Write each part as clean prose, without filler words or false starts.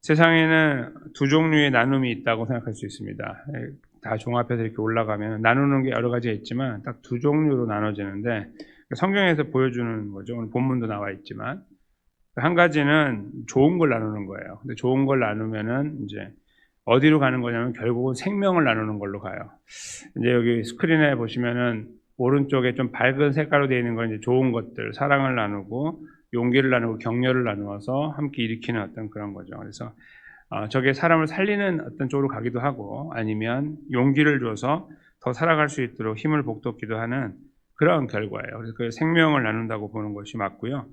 세상에는 두 종류의 나눔이 있다고 생각할 수 있습니다. 다 종합해서 이렇게 올라가면 나누는 게 여러 가지가 있지만 딱 두 종류로 나눠지는데, 성경에서 보여주는 거죠. 오늘 본문도 나와 있지만, 한 가지는 좋은 걸 나누는 거예요. 근데 좋은 걸 나누면은 이제 어디로 가는 거냐면 결국은 생명을 나누는 걸로 가요. 이제 여기 스크린에 보시면은 오른쪽에 좀 밝은 색깔로 되어 있는 건 이제 좋은 것들, 사랑을 나누고 용기를 나누고 격려를 나누어서 함께 일으키는 어떤 그런 거죠. 그래서 저게 사람을 살리는 어떤 쪽으로 가기도 하고, 아니면 용기를 줘서 더 살아갈 수 있도록 힘을 북돋기도 하는 그런 결과예요. 그래서 그 생명을 나눈다고 보는 것이 맞고요.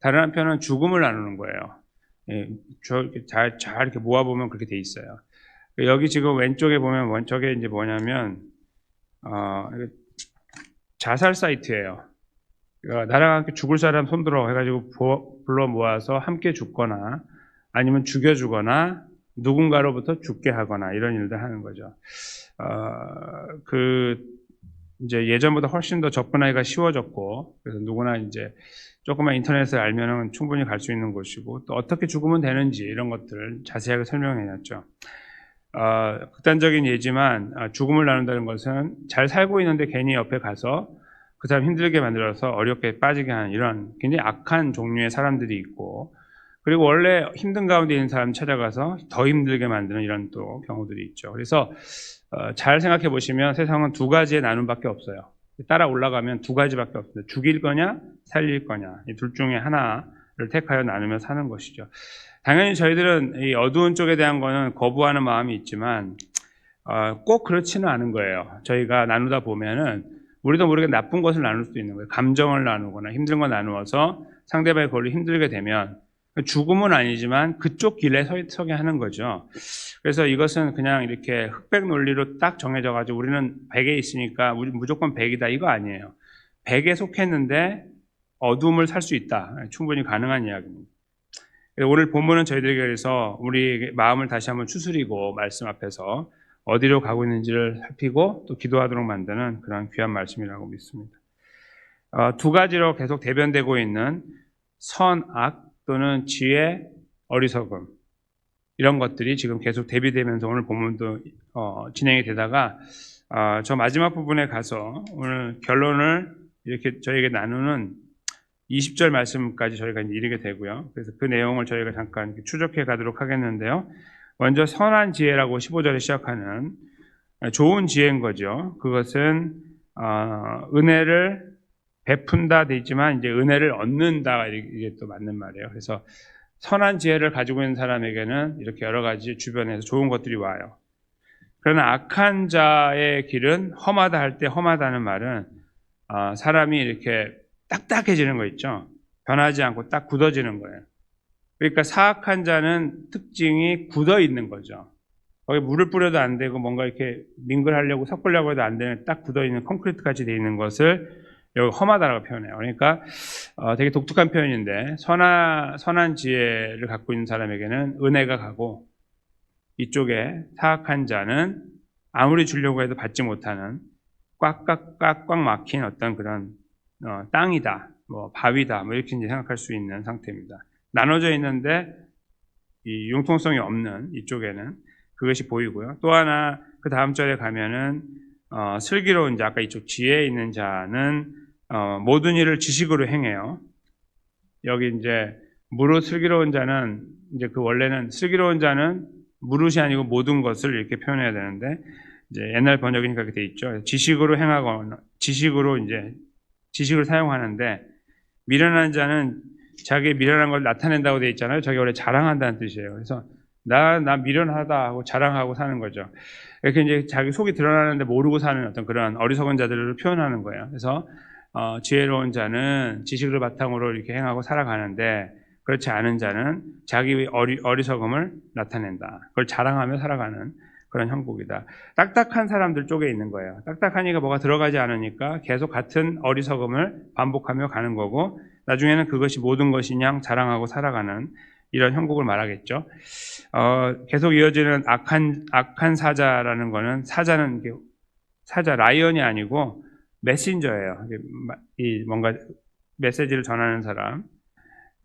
다른 한편은 죽음을 나누는 거예요. 예, 잘 이렇게 모아보면 그렇게 돼 있어요. 여기 지금 왼쪽에 보면 저게 이제 뭐냐면 자살 사이트예요. 그러니까 나랑 함께 죽을 사람 손들어 해가지고 불러 모아서 함께 죽거나 아니면 죽여주거나 누군가로부터 죽게 하거나 이런 일들 하는 거죠. 이제 예전보다 훨씬 더 접근하기가 쉬워졌고, 그래서 누구나 이제 조금만 인터넷을 알면은 충분히 갈 수 있는 곳이고, 또 어떻게 죽으면 되는지 이런 것들을 자세하게 설명해놨죠. 극단적인 예지만 죽음을 나눈다는 것은 잘 살고 있는데 괜히 옆에 가서 그 사람 힘들게 만들어서 어렵게 빠지게 하는 이런 굉장히 악한 종류의 사람들이 있고, 그리고 원래 힘든 가운데 있는 사람 찾아가서 더 힘들게 만드는 이런 또 경우들이 있죠. 그래서 잘 생각해 보시면 세상은 두 가지의 나눔밖에 없어요. 따라 올라가면 두 가지밖에 없습니다. 죽일 거냐 살릴 거냐, 이 둘 중에 하나를 택하여 나누며 사는 것이죠. 당연히 저희들은 이 어두운 쪽에 대한 거는 거부하는 마음이 있지만 꼭 그렇지는 않은 거예요. 저희가 나누다 보면은 우리도 모르게 나쁜 것을 나눌 수도 있는 거예요. 감정을 나누거나 힘든 거 나누어서 상대방이 그걸로 힘들게 되면 죽음은 아니지만 그쪽 길에 서게 하는 거죠. 그래서 이것은 그냥 이렇게 흑백 논리로 딱 정해져 가지고 우리는 100에 있으니까 우리 무조건 100이다 이거 아니에요. 100에 속했는데 어둠을 살 수 있다. 충분히 가능한 이야기입니다. 오늘 본문은 저희들에게 그래서 우리 마음을 다시 한번 추스리고 말씀 앞에서 어디로 가고 있는지를 살피고 또 기도하도록 만드는 그런 귀한 말씀이라고 믿습니다. 두 가지로 계속 대변되고 있는 선, 악 또는 지혜, 어리석음, 이런 것들이 지금 계속 대비되면서 오늘 본문도 진행이 되다가 저 마지막 부분에 가서 오늘 결론을 이렇게 저에게 나누는 20절 말씀까지 저희가 이제 이르게 되고요. 그래서 그 내용을 저희가 잠깐 추적해 가도록 하겠는데요. 먼저 선한 지혜라고 15절에 시작하는 좋은 지혜인 거죠. 그것은 은혜를 베푼다 돼 있지만 이제 은혜를 얻는다, 이게 또 맞는 말이에요. 그래서 선한 지혜를 가지고 있는 사람에게는 이렇게 여러 가지 주변에서 좋은 것들이 와요. 그러나 악한 자의 길은 험하다 할 때, 험하다는 말은 사람이 이렇게 딱딱해지는 거 있죠. 변하지 않고 딱 굳어지는 거예요. 그러니까 사악한 자는 특징이 굳어 있는 거죠. 거기 물을 뿌려도 안 되고 뭔가 이렇게 밍글하려고 섞으려고 해도 안 되는 딱 굳어 있는 콘크리트 같이 되어 있는 것을 여기 험하다라고 표현해요. 그러니까 되게 독특한 표현인데, 선한 지혜를 갖고 있는 사람에게는 은혜가 가고, 이쪽에 사악한 자는 아무리 주려고 해도 받지 못하는 꽉 막힌 어떤 그런 땅이다, 뭐 바위다, 뭐 이렇게 이제 생각할 수 있는 상태입니다. 나눠져 있는데 이 융통성이 없는 이쪽에는 그것이 보이고요. 또 하나 그 다음 절에 가면은 슬기로운 자, 아까 이쪽 지혜에 있는 자는 모든 일을 지식으로 행해요. 여기 이제 무릇 슬기로운 자는 이제 그 원래는 슬기로운 자는 무릇이 아니고 모든 것을 이렇게 표현해야 되는데, 이제 옛날 번역이니까 그렇게 돼 있죠. 지식으로 행하거나 지식을 사용하는데, 미련한 자는 자기 미련한 걸 나타낸다고 돼 있잖아요. 저게 원래 자랑한다는 뜻이에요. 그래서 나 미련하다 하고 자랑하고 사는 거죠. 이렇게 이제 자기 속이 드러나는데 모르고 사는 어떤 그런 어리석은 자들을 표현하는 거예요. 그래서 지혜로운 자는 지식을 바탕으로 이렇게 행하고 살아가는데, 그렇지 않은 자는 자기 어리석음을 나타낸다. 그걸 자랑하며 살아가는 그런 형국이다. 딱딱한 사람들 쪽에 있는 거예요. 딱딱하니까 뭐가 들어가지 않으니까 계속 같은 어리석음을 반복하며 가는 거고, 나중에는 그것이 모든 것이냐 자랑하고 살아가는 이런 형국을 말하겠죠. 계속 이어지는 악한 사자라는 거는, 사자는 사자 라이언이 아니고 메신저예요. 뭔가 메시지를 전하는 사람.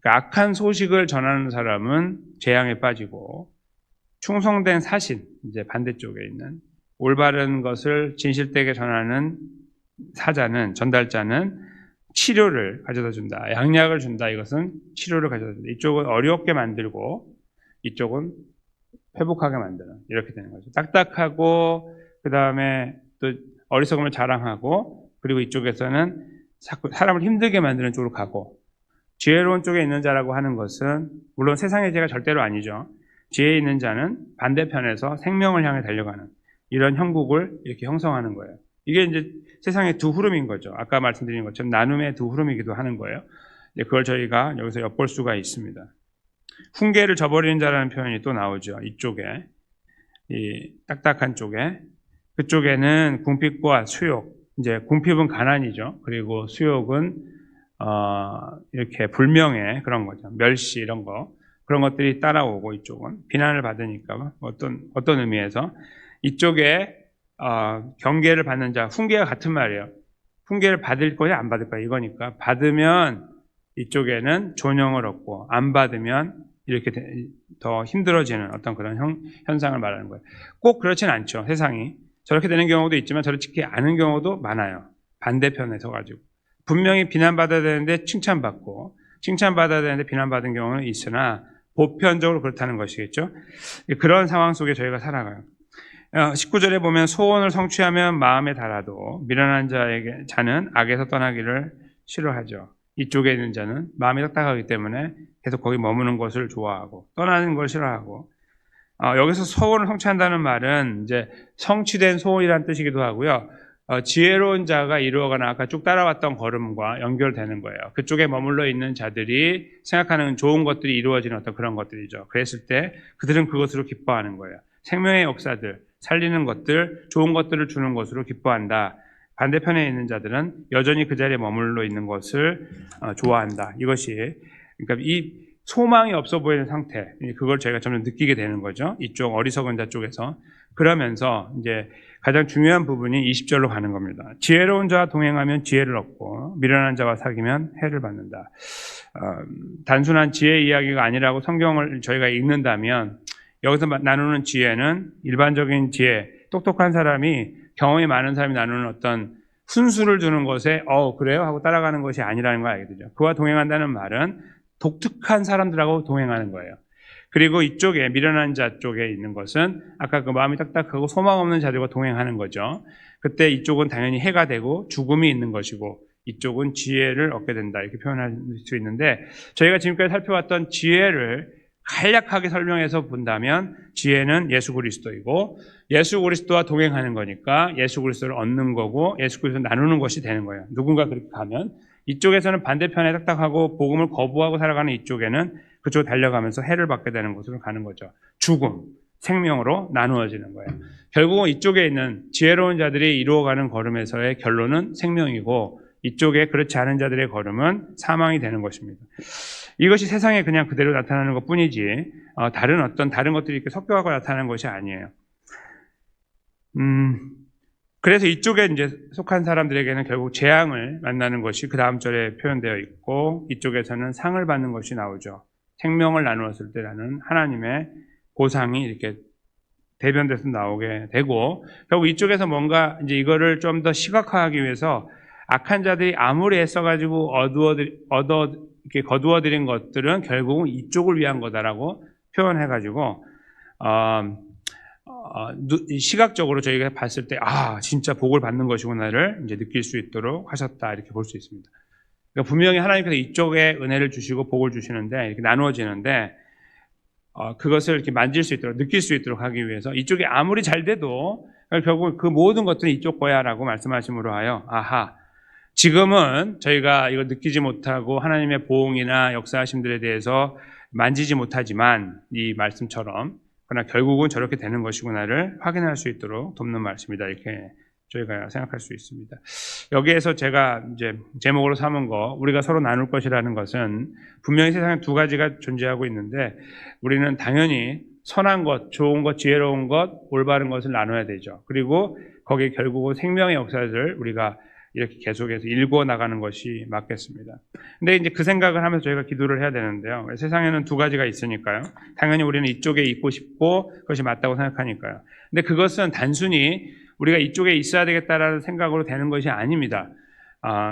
그러니까 악한 소식을 전하는 사람은 재앙에 빠지고, 충성된 사신, 이제 반대쪽에 있는 올바른 것을 진실되게 전하는 사자는, 전달자는 치료를 가져다 준다. 양약을 준다. 이것은 치료를 가져다 준다. 이쪽은 어렵게 만들고 이쪽은 회복하게 만드는, 이렇게 되는 거죠. 딱딱하고 그 다음에 또 어리석음을 자랑하고, 그리고 이쪽에서는 사람을 힘들게 만드는 쪽으로 가고, 지혜로운 쪽에 있는 자라고 하는 것은 물론 세상의 지혜가 절대로 아니죠. 지혜에 있는 자는 반대편에서 생명을 향해 달려가는 이런 형국을 이렇게 형성하는 거예요. 이게 이제 세상의 두 흐름인 거죠. 아까 말씀드린 것처럼 나눔의 두 흐름이기도 하는 거예요. 그걸 저희가 여기서 엿볼 수가 있습니다. 훈계를 저버리는 자라는 표현이 또 나오죠. 이쪽에, 이 딱딱한 쪽에, 그쪽에는 궁핍과 수욕, 이제 궁핍은 가난이죠. 그리고 수욕은 이렇게 불명예, 그런 거죠. 멸시, 이런 거, 그런 것들이 따라오고, 이쪽은 비난을 받으니까 어떤 의미에서 이쪽에 경계를 받는 자, 훈계가 같은 말이에요. 훈계를 받을 거야 안 받을 거야 이거니까, 받으면 이쪽에는 존영을 얻고 안 받으면 이렇게 더 힘들어지는 어떤 그런 현상을 말하는 거예요. 꼭 그렇진 않죠. 세상이 저렇게 되는 경우도 있지만 저렇게 않은 경우도 많아요. 반대편에 서가지고 분명히 비난받아야 되는데 칭찬받고, 칭찬받아야 되는데 비난받은 경우는 있으나 보편적으로 그렇다는 것이겠죠. 그런 상황 속에 저희가 살아가요. 19절에 보면 소원을 성취하면 마음에 달아도 미련한 자는 악에서 떠나기를 싫어하죠. 이쪽에 있는 자는 마음이 딱딱하기 때문에 계속 거기 머무는 것을 좋아하고 떠나는 걸 싫어하고, 여기서 소원을 성취한다는 말은 이제 성취된 소원이라는 뜻이기도 하고요. 지혜로운 자가 이루어가는 아까 쭉 따라왔던 걸음과 연결되는 거예요. 그쪽에 머물러 있는 자들이 생각하는 좋은 것들이 이루어지는 어떤 그런 것들이죠. 그랬을 때 그들은 그것으로 기뻐하는 거예요. 생명의 역사들, 살리는 것들, 좋은 것들을 주는 것으로 기뻐한다. 반대편에 있는 자들은 여전히 그 자리에 머물러 있는 것을 좋아한다. 이것이, 그러니까 이 소망이 없어 보이는 상태, 그걸 저희가 점점 느끼게 되는 거죠. 이쪽 어리석은 자 쪽에서. 그러면서 이제 가장 중요한 부분이 20절로 가는 겁니다. 지혜로운 자와 동행하면 지혜를 얻고 미련한 자와 사귀면 해를 받는다. 단순한 지혜 이야기가 아니라고 성경을 저희가 읽는다면, 여기서 나누는 지혜는 일반적인 지혜, 똑똑한 사람이, 경험이 많은 사람이 나누는 어떤 훈수를 주는 것에 그래요? 하고 따라가는 것이 아니라는 걸 알게 되죠. 그와 동행한다는 말은 독특한 사람들하고 동행하는 거예요. 그리고 이쪽에 미련한 자 쪽에 있는 것은 아까 그 마음이 딱딱하고 소망 없는 자들과 동행하는 거죠. 그때 이쪽은 당연히 해가 되고 죽음이 있는 것이고 이쪽은 지혜를 얻게 된다, 이렇게 표현할 수 있는데, 저희가 지금까지 살펴왔던 지혜를 간략하게 설명해서 본다면 지혜는 예수 그리스도이고 예수 그리스도와 동행하는 거니까 예수 그리스도를 얻는 거고 예수 그리스도를 나누는 것이 되는 거예요. 누군가 그렇게 가면, 이쪽에서는 반대편에 딱딱하고 복음을 거부하고 살아가는 이쪽에는 그쪽으로 달려가면서 해를 받게 되는 곳으로 가는 거죠. 죽음, 생명으로 나누어지는 거예요. 결국은 이쪽에 있는 지혜로운 자들이 이루어가는 걸음에서의 결론은 생명이고, 이쪽에 그렇지 않은 자들의 걸음은 사망이 되는 것입니다. 이것이 세상에 그냥 그대로 나타나는 것 뿐이지 다른 것들이 이렇게 섞여가고 나타나는 것이 아니에요. 그래서 이쪽에 이제 속한 사람들에게는 결국 재앙을 만나는 것이 그 다음 절에 표현되어 있고, 이쪽에서는 상을 받는 것이 나오죠. 생명을 나누었을 때라는 하나님의 보상이 이렇게 대변돼서 나오게 되고, 결국 이쪽에서 뭔가 이제 이거를 좀 더 시각화하기 위해서 악한 자들이 아무리 애써가지고 이렇게 거두어들인 것들은 결국은 이쪽을 위한 거다라고 표현해가지고, 시각적으로 저희가 봤을 때, 진짜 복을 받는 것이구나를 이제 느낄 수 있도록 하셨다, 이렇게 볼 수 있습니다. 그러니까 분명히 하나님께서 이쪽에 은혜를 주시고 복을 주시는데, 이렇게 나누어지는데, 그것을 이렇게 만질 수 있도록, 느낄 수 있도록 하기 위해서 이쪽이 아무리 잘 돼도 결국 그 모든 것들은 이쪽 거야라고 말씀하심으로 하여, 지금은 저희가 이걸 느끼지 못하고 하나님의 보응이나 역사하심들에 대해서 만지지 못하지만 이 말씀처럼, 그러나 결국은 저렇게 되는 것이구나를 확인할 수 있도록 돕는 말씀이다, 이렇게 저희가 생각할 수 있습니다. 여기에서 제가 이제 제목으로 삼은 거, 우리가 서로 나눌 것이라는 것은 분명히 세상에 두 가지가 존재하고 있는데, 우리는 당연히 선한 것, 좋은 것, 지혜로운 것, 올바른 것을 나눠야 되죠. 그리고 거기에 결국은 생명의 역사를 우리가 이렇게 계속해서 일궈 나가는 것이 맞겠습니다. 근데 이제 그 생각을 하면서 저희가 기도를 해야 되는데요. 세상에는 두 가지가 있으니까요. 당연히 우리는 이쪽에 있고 싶고 그것이 맞다고 생각하니까요. 근데 그것은 단순히 우리가 이쪽에 있어야 되겠다라는 생각으로 되는 것이 아닙니다.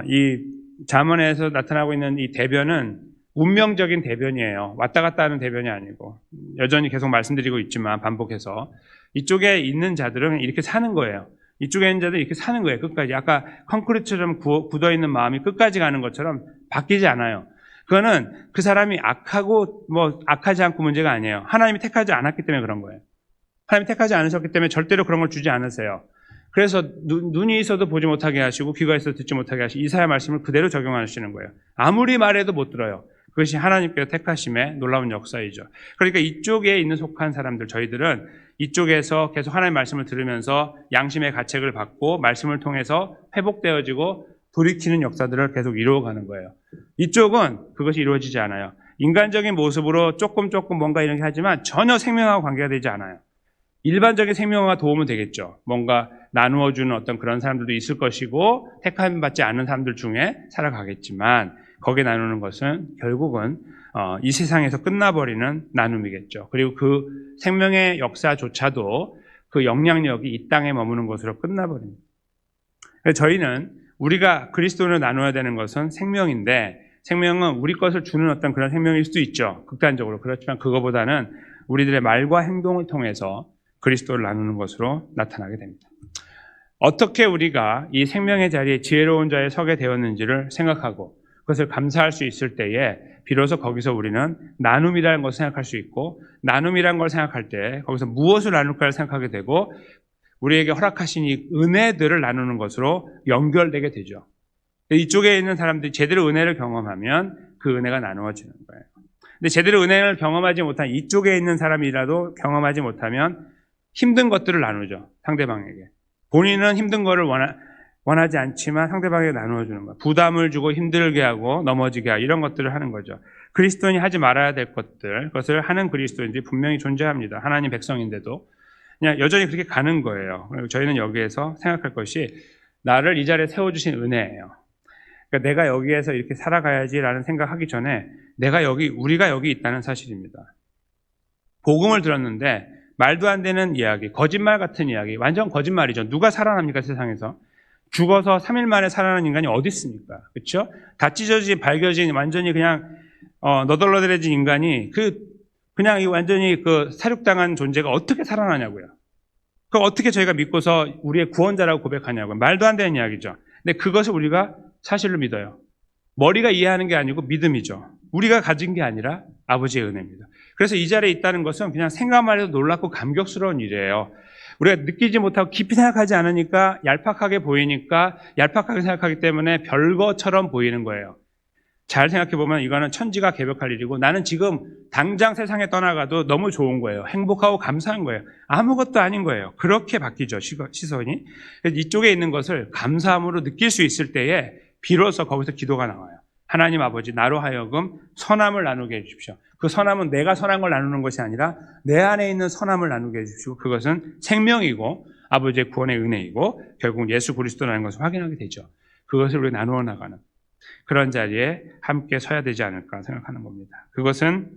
이 잠언에서 나타나고 있는 이 대변은 운명적인 대변이에요. 왔다 갔다 하는 대변이 아니고, 여전히 계속 말씀드리고 있지만 반복해서 이쪽에 있는 자들은 이렇게 사는 거예요. 이쪽에 있는 자들은 이렇게 사는 거예요. 끝까지. 아까 concrete처럼 굳어있는 마음이 끝까지 가는 것처럼 바뀌지 않아요. 그거는 그 사람이 악하고 악하지 않고 문제가 아니에요. 하나님이 택하지 않았기 때문에 그런 거예요. 하나님이 택하지 않으셨기 때문에 절대로 그런 걸 주지 않으세요. 그래서 눈이 있어도 보지 못하게 하시고 귀가 있어도 듣지 못하게 하시고 이사야 말씀을 그대로 적용하시는 거예요. 아무리 말해도 못 들어요. 그것이 하나님께서 택하심의 놀라운 역사이죠. 그러니까 이쪽에 있는 속한 사람들, 저희들은 이쪽에서 계속 하나님의 말씀을 들으면서 양심의 가책을 받고 말씀을 통해서 회복되어지고 돌이키는 역사들을 계속 이루어가는 거예요. 이쪽은 그것이 이루어지지 않아요. 인간적인 모습으로 조금 뭔가 이렇게 하지만 전혀 생명하고 관계가 되지 않아요. 일반적인 생명과 도움은 되겠죠. 뭔가 나누어주는 어떤 그런 사람들도 있을 것이고 택함 받지 않은 사람들 중에 살아가겠지만 거기에 나누는 것은 결국은 이 세상에서 끝나버리는 나눔이겠죠. 그리고 그 생명의 역사조차도 그 영향력이 이 땅에 머무는 것으로 끝나버립니다. 그래서 저희는 우리가 그리스도를 나눠야 되는 것은 생명인데 생명은 우리 것을 주는 어떤 그런 생명일 수도 있죠. 극단적으로. 그렇지만 그거보다는 우리들의 말과 행동을 통해서 그리스도를 나누는 것으로 나타나게 됩니다. 어떻게 우리가 이 생명의 자리에 지혜로운 자에 서게 되었는지를 생각하고 그것을 감사할 수 있을 때에 비로소 거기서 우리는 나눔이라는 것을 생각할 수 있고 나눔이라는 걸 생각할 때 거기서 무엇을 나눌까를 생각하게 되고 우리에게 허락하신 이 은혜들을 나누는 것으로 연결되게 되죠. 이쪽에 있는 사람들이 제대로 은혜를 경험하면 그 은혜가 나누어지는 거예요. 근데 제대로 은혜를 경험하지 못한 이쪽에 있는 사람이라도 경험하지 못하면 힘든 것들을 나누죠. 상대방에게. 본인은 힘든 거를 원하지 않지만 상대방에게 나누어주는 거예요. 부담을 주고 힘들게 하고 넘어지게 하고 이런 것들을 하는 거죠. 그리스도인이 하지 말아야 될 것들, 그것을 하는 그리스도인들이 분명히 존재합니다. 하나님 백성인데도. 그냥 여전히 그렇게 가는 거예요. 그리고 저희는 여기에서 생각할 것이 나를 이 자리에 세워주신 은혜예요. 그러니까 내가 여기에서 이렇게 살아가야지라는 생각하기 전에 우리가 여기 있다는 사실입니다. 복음을 들었는데 말도 안 되는 이야기, 거짓말 같은 이야기, 완전 거짓말이죠. 누가 살아납니까, 세상에서? 죽어서 3일 만에 살아나는 인간이 어디 있습니까? 그렇죠? 다 찢어진, 밝혀진, 완전히 그냥 너덜너덜해진 인간이 그냥 이 완전히 사륙당한 존재가 어떻게 살아나냐고요. 그걸 어떻게 저희가 믿고서 우리의 구원자라고 고백하냐고요. 말도 안 되는 이야기죠. 근데 그것을 우리가 사실로 믿어요. 머리가 이해하는 게 아니고 믿음이죠. 우리가 가진 게 아니라 아버지의 은혜입니다. 그래서 이 자리에 있다는 것은 그냥 생각만 해도 놀랍고 감격스러운 일이에요. 우리가 느끼지 못하고 깊이 생각하지 않으니까 얄팍하게 보이니까 얄팍하게 생각하기 때문에 별거처럼 보이는 거예요. 잘 생각해보면 이거는 천지가 개벽할 일이고 나는 지금 당장 세상에 떠나가도 너무 좋은 거예요. 행복하고 감사한 거예요. 아무것도 아닌 거예요. 그렇게 바뀌죠, 시선이. 이쪽에 있는 것을 감사함으로 느낄 수 있을 때에 비로소 거기서 기도가 나와요. 하나님 아버지, 나로 하여금 선함을 나누게 해주십시오. 그 선함은 내가 선한 걸 나누는 것이 아니라 내 안에 있는 선함을 나누게 해주시고 그것은 생명이고 아버지의 구원의 은혜이고 결국 예수 그리스도라는 것을 확인하게 되죠. 그것을 우리가 나누어 나가는 그런 자리에 함께 서야 되지 않을까 생각하는 겁니다. 그것은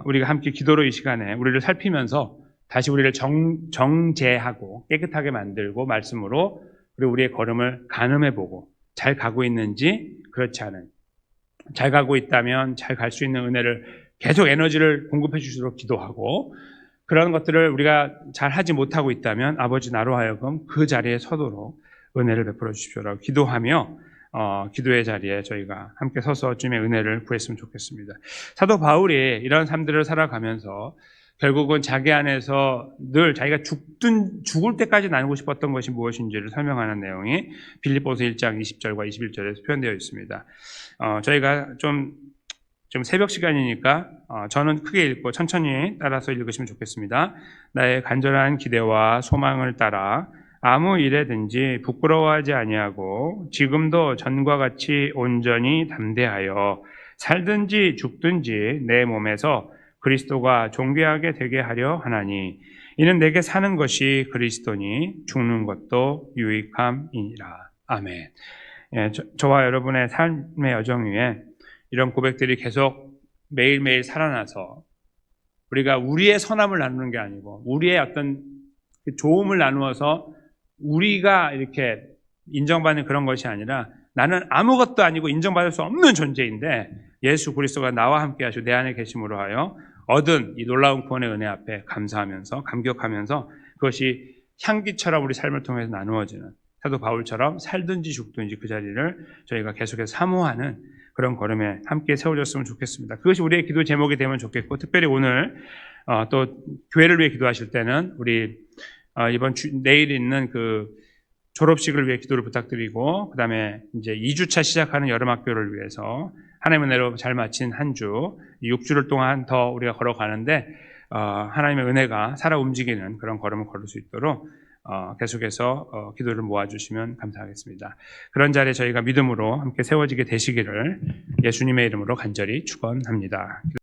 우리가 함께 기도로 이 시간에 우리를 살피면서 다시 우리를 정제하고 깨끗하게 만들고 말씀으로 그리고 우리의 걸음을 가늠해보고 잘 가고 있는지 그렇지 않은 잘 가고 있다면 잘 갈 수 있는 은혜를 계속 에너지를 공급해 주시도록 기도하고 그런 것들을 우리가 잘 하지 못하고 있다면 아버지 나로 하여금 그 자리에 서도록 은혜를 베풀어 주십시오라고 기도하며 기도의 자리에 저희가 함께 서서 주님의 은혜를 구했으면 좋겠습니다. 사도 바울이 이런 삶들을 살아가면서 결국은 자기 안에서 늘 자기가 죽을 때까지 나누고 싶었던 것이 무엇인지를 설명하는 내용이 빌립보서 1장 20절과 21절에 표현되어 있습니다. 저희가 좀 새벽 시간이니까 저는 크게 읽고 천천히 따라서 읽으시면 좋겠습니다. 나의 간절한 기대와 소망을 따라 아무 일에든지 부끄러워하지 아니하고 지금도 전과 같이 온전히 담대하여 살든지 죽든지 내 몸에서 그리스도가 존귀하게 되게 하려 하나니 이는 내게 사는 것이 그리스도니 죽는 것도 유익함이니라. 아멘. 예, 저와 여러분의 삶의 여정 위에 이런 고백들이 계속 매일매일 살아나서 우리가 우리의 선함을 나누는 게 아니고 우리의 어떤 좋음을 나누어서 우리가 이렇게 인정받는 그런 것이 아니라 나는 아무것도 아니고 인정받을 수 없는 존재인데 예수 그리스도가 나와 함께 하시고 내 안에 계심으로 하여 얻은 이 놀라운 구원의 은혜 앞에 감사하면서 감격하면서 그것이 향기처럼 우리 삶을 통해서 나누어지는 사도 바울처럼 살든지 죽든지 그 자리를 저희가 계속해서 사모하는 그런 걸음에 함께 세워졌으면 좋겠습니다. 그것이 우리의 기도 제목이 되면 좋겠고, 특별히 오늘 또 교회를 위해 기도하실 때는 우리 내일 있는 그 졸업식을 위해 기도를 부탁드리고, 그 다음에 이제 2주차 시작하는 여름학교를 위해서 하나님의 은혜로 잘 마친 한 주, 6주를 동안 더 우리가 걸어가는데 하나님의 은혜가 살아 움직이는 그런 걸음을 걸을 수 있도록 계속해서 기도를 모아주시면 감사하겠습니다. 그런 자리에 저희가 믿음으로 함께 세워지게 되시기를 예수님의 이름으로 간절히 축원합니다.